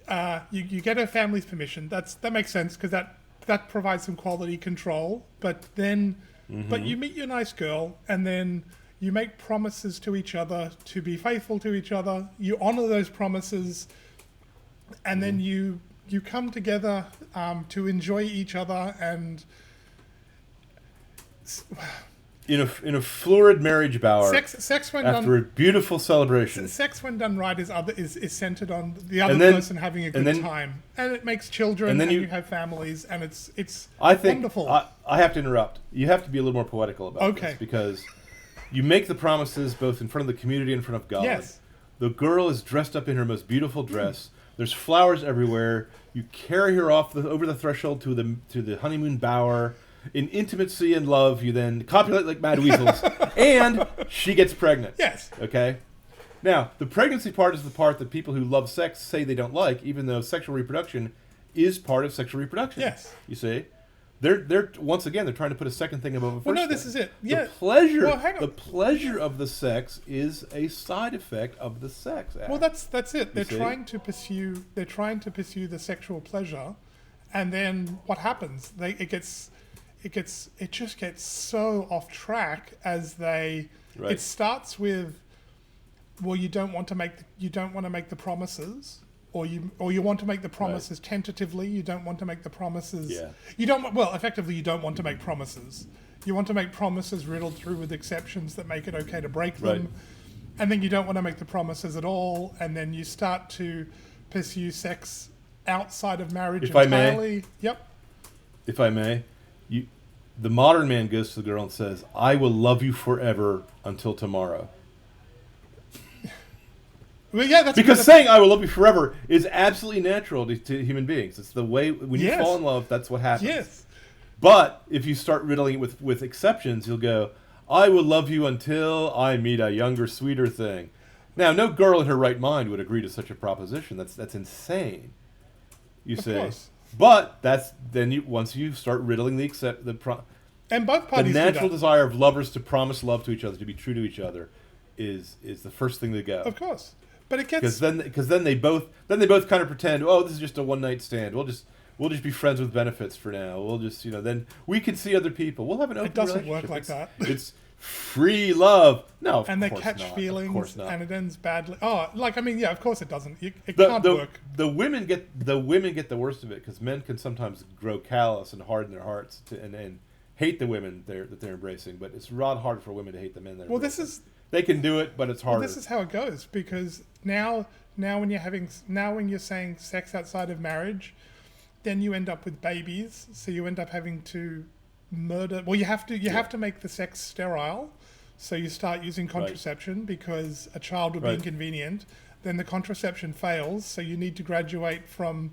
get her family's permission. That makes sense because that provides some quality control. But then, but you meet your nice girl, and then you make promises to each other to be faithful to each other. You honor those promises, and then you come together to enjoy each other and in a florid marriage bower. Sex when after a beautiful celebration. Sex when done right is centered on the other person having a good time, and it makes children, and then you have families, and it's wonderful. I have to interrupt. You have to be a little more poetical about this because you make the promises both in front of the community and in front of God. Yes. The girl is dressed up in her most beautiful dress. There's flowers everywhere. You carry her over the threshold to the honeymoon bower. In intimacy and love, you then copulate like mad weasels, and she gets pregnant. Yes. Okay? Now, the pregnancy part is the part that people who love sex say they don't like, even though sexual reproduction is part of sexual reproduction. Yes. You see? They're once again they're trying to put a second thing above a first. Well, no, thing. this is it. Yeah. The pleasure. Well, hang on. The pleasure of the sex is a side effect of the sex act. Well, that's it. They're see? trying to pursue the sexual pleasure, and then what happens? It just gets so off track as they. Right. It starts with, well, you don't want to make the promises, or you want to make the promises tentatively. You don't want to make the promises. Yeah. Effectively, you don't want to make promises. You want to make promises riddled through with exceptions that make it okay to break them. Right. And then you don't want to make the promises at all, and then you start to pursue sex outside of marriage If I entirely. may. Yep. If I may, the modern man goes to the girl and says, "I will love you forever until tomorrow." Well, yeah, that's Because saying "I will love you forever" is absolutely natural to human beings. It's the way when you Yes. fall in love, that's what happens. yes, But if you start riddling it with exceptions, you'll go, "I will love you until I meet a younger, sweeter thing." Now, no girl in her right mind would agree to such a proposition. That's insane. You Of say, course. but once you start riddling and both the parties natural do that. desire of lovers to promise love to each other, to be true to each other, is the first thing to go. Of course, but it gets Because then they both kind of pretend, oh, this is just a one night stand. We'll just be friends with benefits for now. We'll just then we can see other people. We'll have an open doesn't work relationship. like that. It's free love. No, and they of course catch not. feelings, Of course not. and it ends badly. Oh, of course it doesn't. It the, can't the, work. the women get the worst of it because men can sometimes grow callous and harden their hearts and hate the women that they're embracing. But it's rather hard for women to hate the men. Well, They can do it, but it's harder. this is how it goes because now when you're saying sex outside of marriage, then you end up with babies. So you end up having to murder. Well, you have to make the sex sterile. So you start using contraception because a child would be inconvenient. Then the contraception fails, so you need to graduate from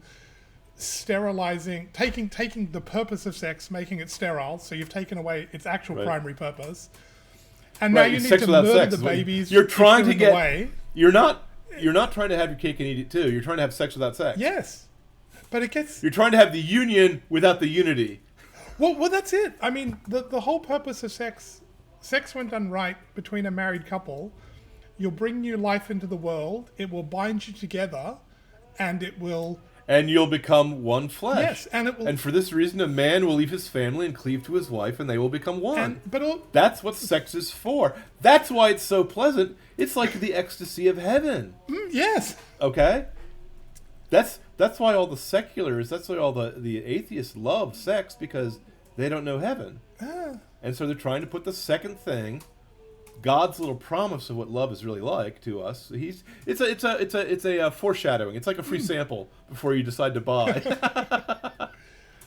sterilizing, taking the purpose of sex, making it sterile. So you've taken away its actual primary purpose, and now you need Sex to without murder sex. the babies. You're trying if to they're in get. the way. You're not trying to have your cake and eat it too. You're trying to have sex without sex. Yes, but it gets You're trying to have the union without the unity. well. That's it. I mean, the whole purpose of sex when done right between a married couple, you'll bring new life into the world. It will bind you together, and it will. And you'll become one flesh. Yes, and it will. And for this reason, a man will leave his family and cleave to his wife, and they will become one. That's what sex is for. That's why it's so pleasant. It's like the ecstasy of heaven. Yes. Okay? That's why all the seculars, that's why all the atheists love sex, because they don't know heaven. And so they're trying to put the second thing, God's little promise of what love is really like to us. It's a foreshadowing. It's like a free sample before you decide to buy.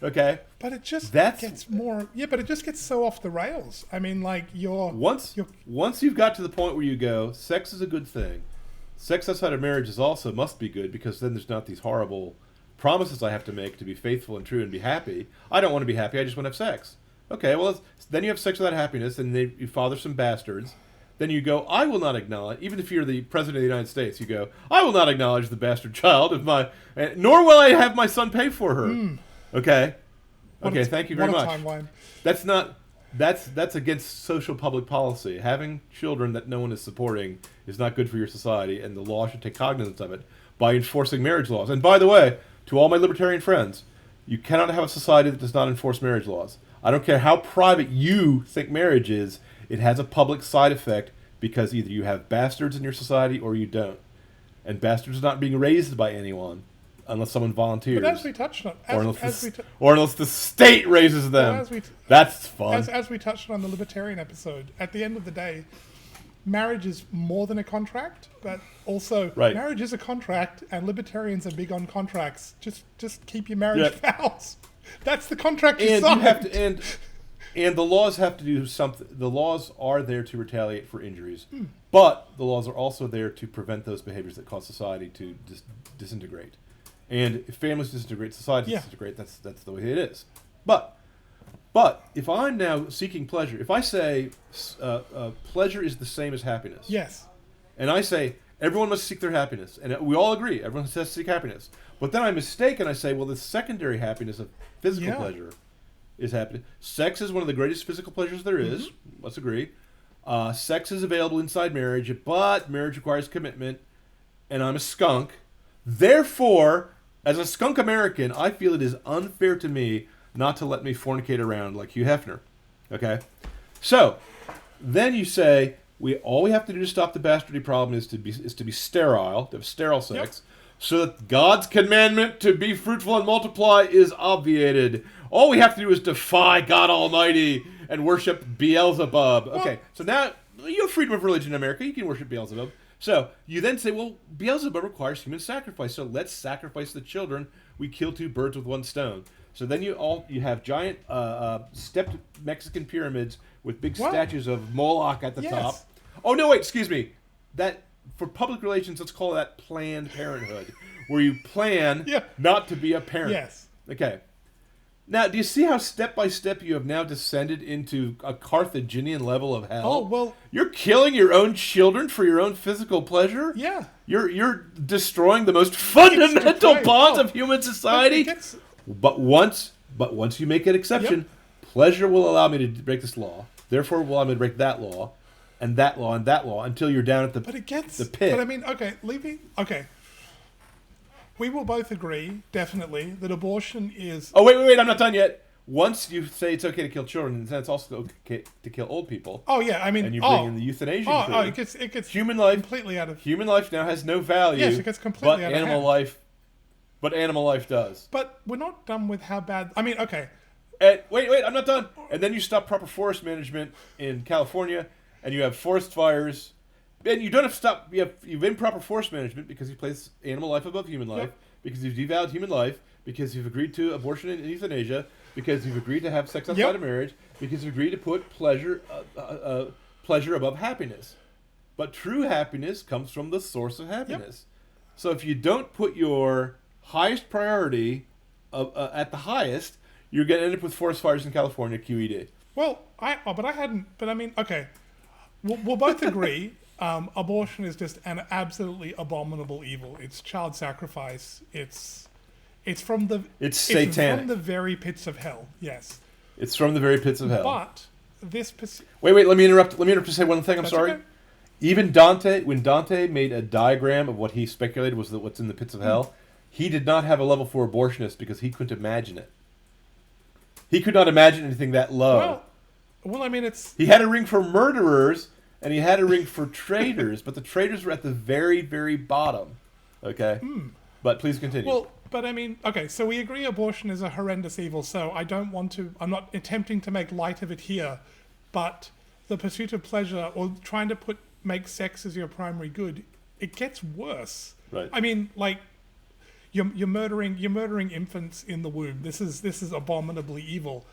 Okay? But it just gets more. Yeah, but it just gets so off the rails. I mean, like once you've got to the point where you go, sex is a good thing. Sex outside of marriage must be good because then there's not these horrible promises I have to make to be faithful and true and be happy. I don't want to be happy. I just want to have sex. Okay, well, then you have sex without happiness, and you father some bastards. Then you go, I will not acknowledge, even if you're the president of the United States, you go, I will not acknowledge the bastard child of nor will I have my son pay for her. Okay? Okay, thank you very much. Timeline. That's against social public policy. Having children that no one is supporting is not good for your society, and the law should take cognizance of it by enforcing marriage laws. And by the way, to all my libertarian friends, you cannot have a society that does not enforce marriage laws. I don't care how private you think marriage is, it has a public side effect because either you have bastards in your society or you don't. And bastards are not being raised by anyone unless someone volunteers. But as we touched on, or unless the state raises them. That's fun. As we touched on the libertarian episode, at the end of the day, marriage is more than a contract, but also marriage is a contract, and libertarians are big on contracts. Just keep your marriage vows. That's the contract you signed. And the laws have to do something. The laws are there to retaliate for injuries, but the laws are also there to prevent those behaviors that cause society to disintegrate. And if families disintegrate, society disintegrate. That's the way it is. But if I'm now seeking pleasure, if I say pleasure is the same as happiness, yes, and I say everyone must seek their happiness, and we all agree everyone has to seek happiness, but then I mistake and I say, well, the secondary happiness of physical pleasure is happening. Sex is one of the greatest physical pleasures there is. Let's agree. Sex is available inside marriage, but marriage requires commitment, and I'm a skunk. Therefore, as a skunk American, I feel it is unfair to me not to let me fornicate around like Hugh Hefner. Okay? So, then you say, all we have to do to stop the bastardy problem is to be sterile, to have sterile sex, so that God's commandment to be fruitful and multiply is obviated. All we have to do is defy God Almighty and worship Beelzebub. Okay, so now you have freedom of religion in America. You can worship Beelzebub. So you then say, well, Beelzebub requires human sacrifice, so let's sacrifice the children. We kill two birds with one stone. So then you have giant stepped Mexican pyramids with big statues of Moloch at the top. Oh no, wait, excuse me. That for public relations, let's call that Planned Parenthood, where you plan not to be a parent. Yes. Okay. Now, do you see how step by step you have now descended into a Carthaginian level of hell? Oh, well, you're killing your own children for your own physical pleasure? Yeah. You're destroying the most fundamental bonds of human society. But once you make an exception, pleasure will allow me to break this law. Therefore, will allow me to break that law, and that law, and that law, until you're down at the pit. But I mean, okay. We will both agree, definitely, that abortion is... Oh, wait, I'm not done yet. Once you say it's okay to kill children, then it's also okay to kill old people. Oh, yeah, I mean... And you bring in the euthanasia. It gets human life completely out of... Human life now has no value. Yes, it gets completely out of hand. But animal life does. But we're not done with how bad... I mean, okay. Wait, I'm not done. And then you stop proper forest management in California, and you have forest fires... And you don't have to stop. You've improper forest management because you place animal life above human life, because you've devoured human life, because you've agreed to abortion and euthanasia, because you've agreed to have sex outside of marriage, because you've agreed to put pleasure above happiness. But true happiness comes from the source of happiness. So if you don't put your highest priority at the highest, you're going to end up with forest fires in California, QED. Well, I mean, okay. We'll both agree. Abortion is just an absolutely abominable evil. It's child sacrifice. It's satanic. It's from the very pits of hell. Yes. It's from the very pits of hell. But this... Wait, let me interrupt to say one thing. I'm sorry. Okay. Even Dante, when Dante made a diagram of what he speculated was what's in the pits of hell, he did not have a level 4 abortionist because he couldn't imagine it. He could not imagine anything that low. Well, I mean, it's... He had a ring for murderers... And he had a ring for traitors, but the traitors were at the very, very bottom. Okay? But please continue. Well, but I mean, okay, so we agree abortion is a horrendous evil, so I'm not attempting to make light of it here, but the pursuit of pleasure or trying to make sex as your primary good, it gets worse. Right. I mean, like, you're murdering infants in the womb. This is abominably evil.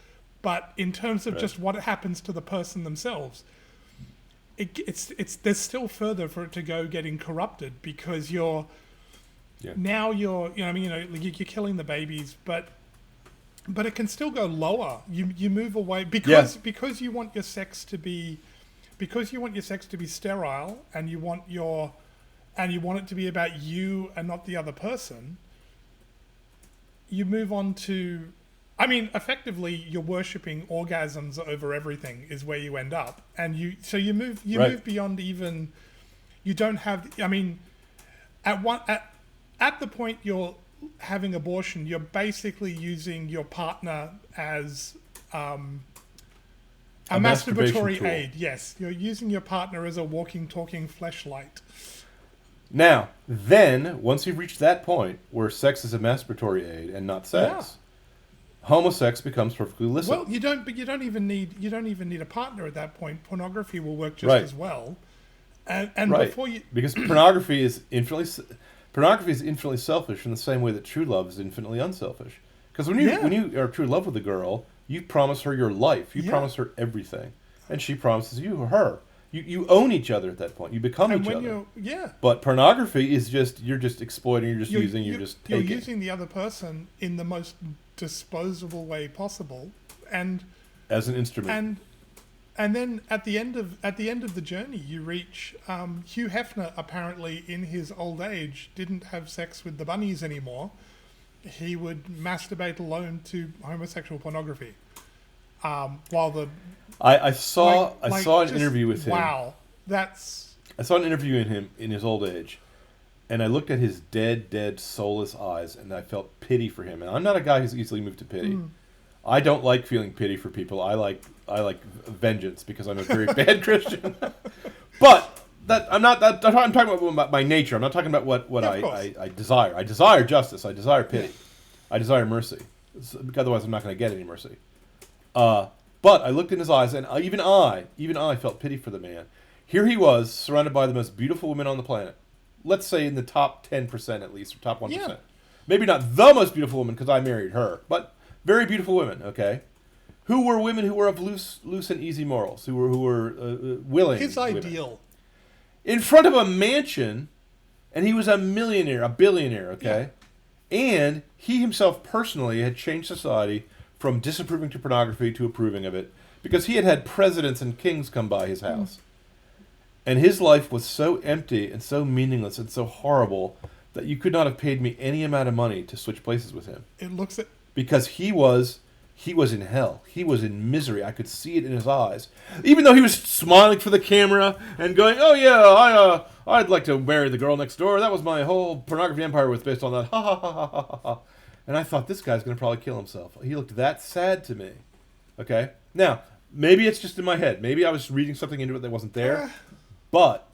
But in terms of just what happens to the person themselves... There's still further for it to go getting corrupted because you're killing the babies, but it can still go lower. You move away because you want your sex to be sterile and you want it to be about you and not the other person. You move on to... I mean, effectively, you're worshipping orgasms over everything is where you end up, and you move beyond even. You don't have. I mean, at the point you're having abortion, you're basically using your partner as a masturbatory aid. Yes, you're using your partner as a walking, talking fleshlight. Now, then, once you've reached that point where sex is a masturbatory aid and not sex. Homosex becomes perfectly licit. Well, you don't even need a partner at that point. Pornography will work just as well. And before you, because pornography is infinitely selfish in the same way that true love is infinitely unselfish. Because when you are true love with a girl, you promise her your life. You promise her everything, and she promises you her. You own each other at that point. You become each other. But pornography is you're just exploiting. You're using the other person in the most disposable way possible, and as an instrument. And then at the end of the journey, you reach Hugh Hefner. Apparently, in his old age, didn't have sex with the bunnies anymore. He would masturbate alone to homosexual pornography. while the I saw an just, interview with him. Wow, that's I saw an interview in him in his old age, and I looked at his dead, soulless eyes, and I felt pity for him. And I'm not a guy who's easily moved to pity. I don't like feeling pity for people. I like vengeance because I'm a very bad Christian. But I'm talking about my nature. I'm not talking about what I desire. I desire justice. I desire pity. I desire mercy. Otherwise, I'm not going to get any mercy. But I looked in his eyes, and even I felt pity for the man. Here he was, surrounded by the most beautiful women on the planet. Let's say in the top 10% at least, or top 1%. Yeah. Maybe not the most beautiful woman because I married her, but very beautiful women. Okay, who were women who were of loose and easy morals, who were willing. his women. ideal. In front of a mansion, and he was a millionaire, a billionaire. Okay, and he himself personally had changed society from disapproving to pornography to approving of it because he had presidents and kings come by his house. And his life was so empty and so meaningless and so horrible that you could not have paid me any amount of money to switch places with him. It looks at Because he was in hell. He was in misery. I could see it in his eyes. Even though he was smiling for the camera and going, "Oh yeah, I'd like to marry the girl next door. That was my whole pornography empire was based on that." Ha ha ha ha ha ha. And I thought, this guy's going to probably kill himself. He looked that sad to me. Okay? Now, maybe it's just in my head. Maybe I was reading something into it that wasn't there. But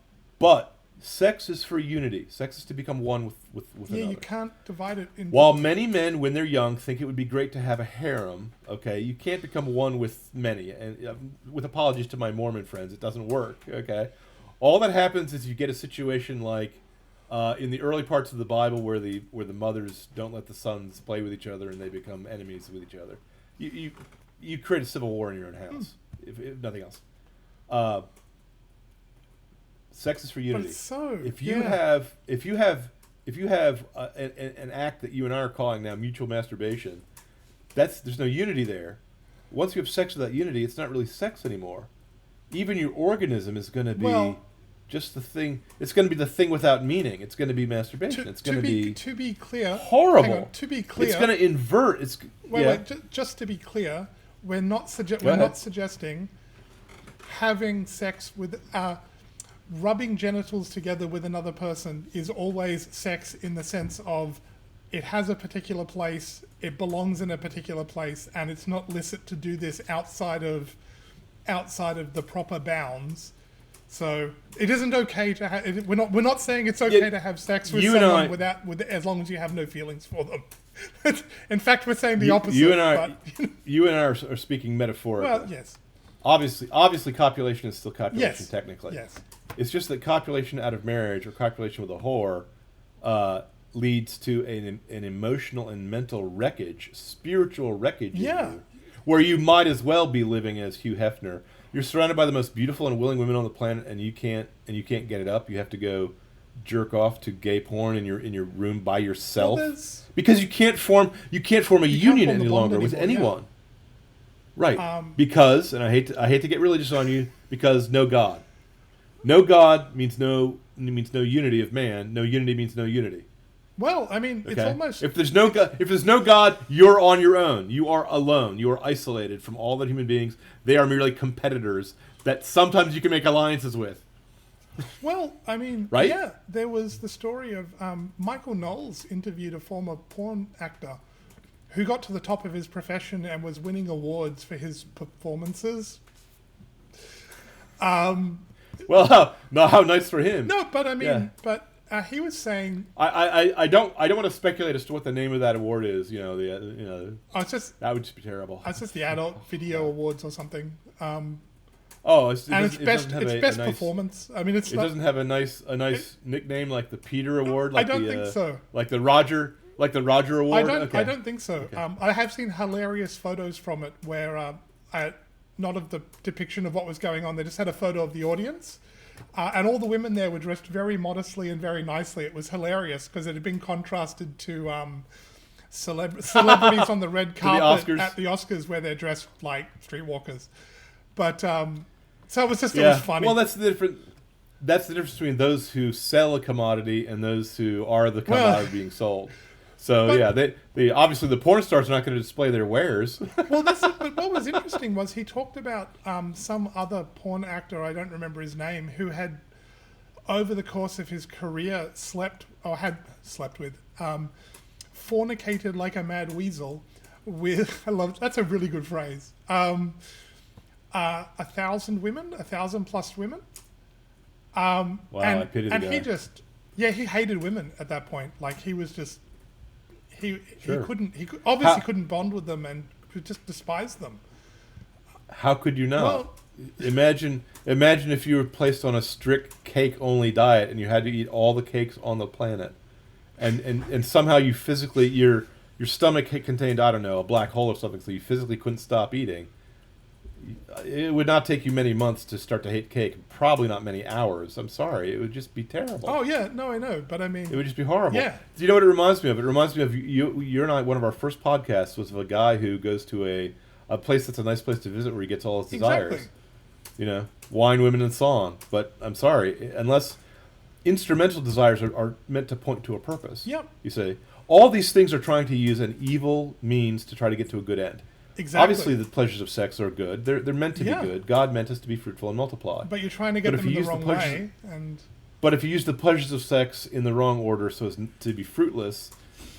sex is for unity. Sex is to become one with another. you can't divide it into. While many men, when they're young, think it would be great to have a harem, okay, you can't become one with many. And with apologies to my Mormon friends, it doesn't work, okay? All that happens is you get a situation like in the early parts of the Bible where the mothers don't let the sons play with each other and they become enemies with each other. You create a civil war in your own house, if nothing else. Sex is for unity. But it's so if you have an act that you and I are calling now mutual masturbation, there's no unity there. Once you have sex without unity, it's not really sex anymore. Even your organism is going to be just the thing. It's going to be the thing without meaning. It's going to masturbation. It's going to be clear. Horrible. Hang on, to be clear, it's going to invert. Just to be clear, we're not suggesting having sex with. Rubbing genitals together with another person is always sex in the sense of it has a particular place, it belongs in a particular place, and it's not licit to do this outside of the proper bounds. So it isn't okay to have. We're not saying it's okay to have sex with someone with as long as you have no feelings for them. In fact, we're saying the opposite. You and I are speaking metaphorically. Well, yes. Obviously, copulation is still copulation Yes. technically. Yes. It's just that copulation out of marriage or copulation with a whore leads to an emotional and mental wreckage, spiritual wreckage. Yeah. Where you might as well be living as Hugh Hefner. You're surrounded by the most beautiful and willing women on the planet, and you can't get it up. You have to go jerk off to gay porn in your room by yourself because you can't form a union any longer with anyone. Yeah. Right. Because, and I hate to get religious on you, because no God. No God means no unity of man. No unity means no unity. Well, I mean, it's almost if there's no God, you're on your own. You are alone. You are isolated from all the human beings. They are merely competitors that sometimes you can make alliances with. Well, I mean, right? Yeah, there was the story of Michael Knowles interviewed a former porn actor who got to the top of his profession and was winning awards for his performances. Well, how nice for him. No, but I mean, he was saying, I don't want to speculate as to what the name of that award is. it's just that would just be terrible. It's just the Adult Video Awards or something. It's best performance. I mean, it doesn't have a nice nickname like the Peter Award. Like I don't think so. Like the Roger Award. I don't think so. Okay. I have seen hilarious photos from it where not of the depiction of what was going on. They just had a photo of the audience. And all the women there were dressed very modestly and very nicely. It was hilarious because it had been contrasted to celebrities on the red carpet at the Oscars where they're dressed like streetwalkers. But so it was just it was funny. Well, that's the difference between those who sell a commodity and those who are the commodity being sold. So But- yeah, they obviously the porn stars are not going to display their wares. Well, but what was interesting was he talked about some other porn actor, I don't remember his name, who had, over the course of his career, fornicated like a mad weasel with, that's a really good phrase, 1,000 women, 1,000 plus women. Wow, I pity the guy. he just, he hated women at that point. Like he was just, he Sure. couldn't bond with them and just despised them. How could you not? Well- Imagine if you were placed on a strict cake-only diet and you had to eat all the cakes on the planet, and somehow you physically your stomach contained, I don't know, a black hole or something, so you physically couldn't stop eating. It would not take you many months to start to hate cake. Probably not many hours. I'm sorry. It would just be terrible. Oh yeah, no, I know, but I mean, It would just be horrible. Yeah. Do you know what it reminds me of? It reminds me of you and I. One of our first podcasts was of a guy who goes to a place that's a nice place to visit where he gets all his desires. Exactly. You know, wine, women, and song. But I'm sorry, unless instrumental desires are meant to point to a purpose. Yep. You say all these things are trying to use an evil means to try to get to a good end. Exactly. Obviously, the pleasures of sex are good. They're meant to Yeah. be good. God meant us to be fruitful and multiply. but you're trying to get But if them in you the use the wrong pleasures- way, and But if you use the pleasures of sex in the wrong order so as to be fruitless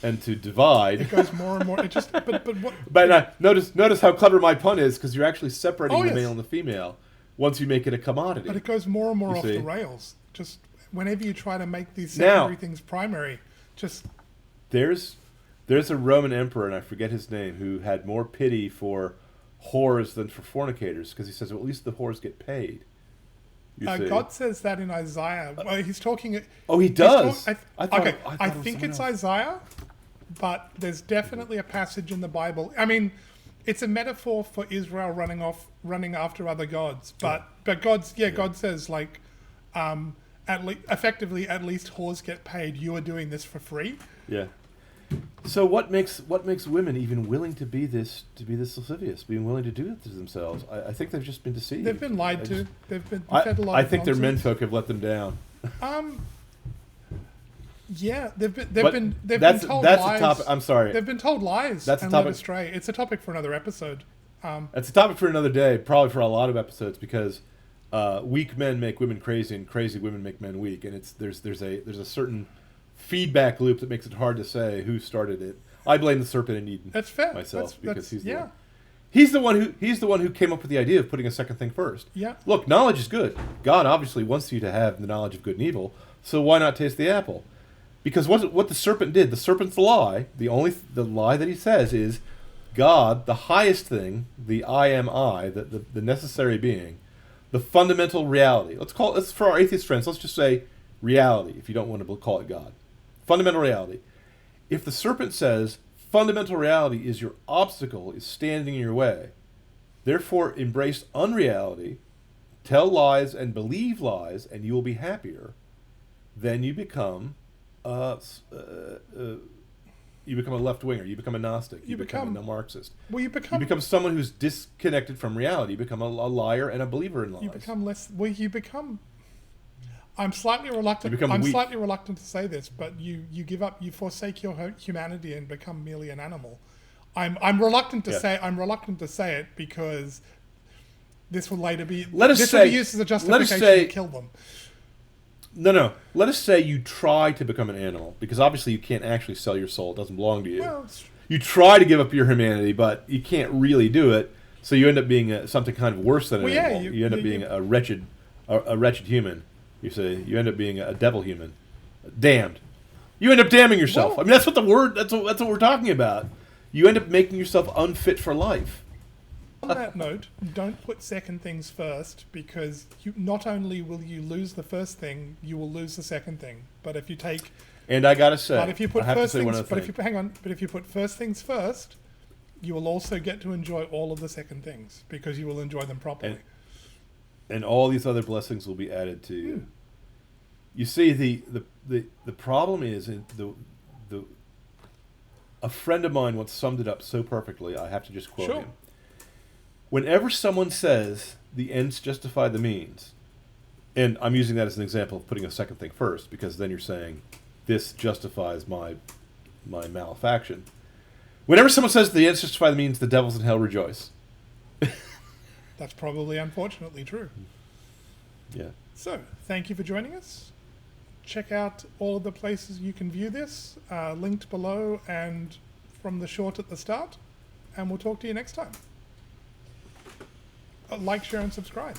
and to divide. it goes more and more. It just, but what? But notice how clever my pun is, because you're actually separating Oh, the yes. male and the female once you make it a commodity. But it goes more and more You off see. the rails. Just whenever you try to make these Now- secondary things primary, just There's a Roman emperor, and I forget his name, who had more pity for whores than for fornicators, because he says, well, at least the whores get paid. You see. God says that in Isaiah. Well, he's talking. Oh, he he's does? talk- I thought okay, it- I thought I it was think someone it's else. Isaiah, but there's definitely a passage in the Bible. I mean, it's a metaphor for Israel running after other gods. But God says like, effectively, at least whores get paid. You are doing this for free. Yeah. So what makes women even willing to be this lascivious, being willing to do it to themselves? I think they've just been deceived. They've been lied I to. just- They've been I, fed a lot I of think their nonsense. menfolk have let them down. Yeah, they've But been that's told a lies. topic. I'm sorry. They've been told lies That's a and led topic- astray. It's a topic for another episode. That's a topic for another day, probably for a lot of episodes, because weak men make women crazy, and crazy women make men weak, and there's a certain feedback loop that makes it hard to say who started it. I blame the serpent in Eden. That's fair. Myself, because he's yeah. the one who came up with the idea of putting a second thing first. Yeah. Look, knowledge is good. God obviously wants you to have the knowledge of good and evil, so why not taste the apple? Because what the serpent did, the serpent's lie, the lie that he says is God, the highest thing, the I am I, the necessary being, the fundamental reality. Let's for our atheist friends, let's just say reality, if you don't want to call it God. Fundamental reality. If the serpent says fundamental reality is your obstacle, is standing in your way, therefore embrace unreality, tell lies and believe lies, and you will be happier, then you become a left winger. You become a Gnostic. You become a Marxist. Well, you You become become someone who's disconnected from reality. You become a liar and a believer in lies. you become less. Well, you become. I'm slightly reluctant. You become I'm weak. slightly reluctant to say this, but you give up. You forsake your humanity and become merely an animal. I'm reluctant to Yeah. say. I'm reluctant to say it because this will later be. Let us this say- will be used as a let us justification say- to kill them. No. Let us say you try to become an animal, because obviously you can't actually sell your soul. It doesn't belong to you. Well, it's- You try to give up your humanity, but you can't really do it. So you end up being something kind of worse than an Well, yeah, animal. You end up you- being a wretched human. You say you end up being a devil human, damned. You end up damning yourself. Well- I mean, that's what the word. That's what we're talking about. You end up making yourself unfit for life. On that note, don't put second things first, because not only will you lose the first thing, you will lose the second thing. But if you take, And I gotta say, but if you put I have to first say one things, other but thing. if you hang on, but if you put first things first, you will also get to enjoy all of the second things because you will enjoy them properly. And all these other blessings will be added to you. You see, the problem is a friend of mine once summed it up so perfectly. I have to just quote Sure. him. Whenever someone says the ends justify the means, and I'm using that as an example of putting a second thing first, because then you're saying this justifies my my malefaction. Whenever someone says the ends justify the means, the devils in hell rejoice. That's probably unfortunately true. Yeah. So, thank you for joining us. Check out all of the places you can view this, linked below and from the short at the start. And we'll talk to you next time. Like, share, and subscribe.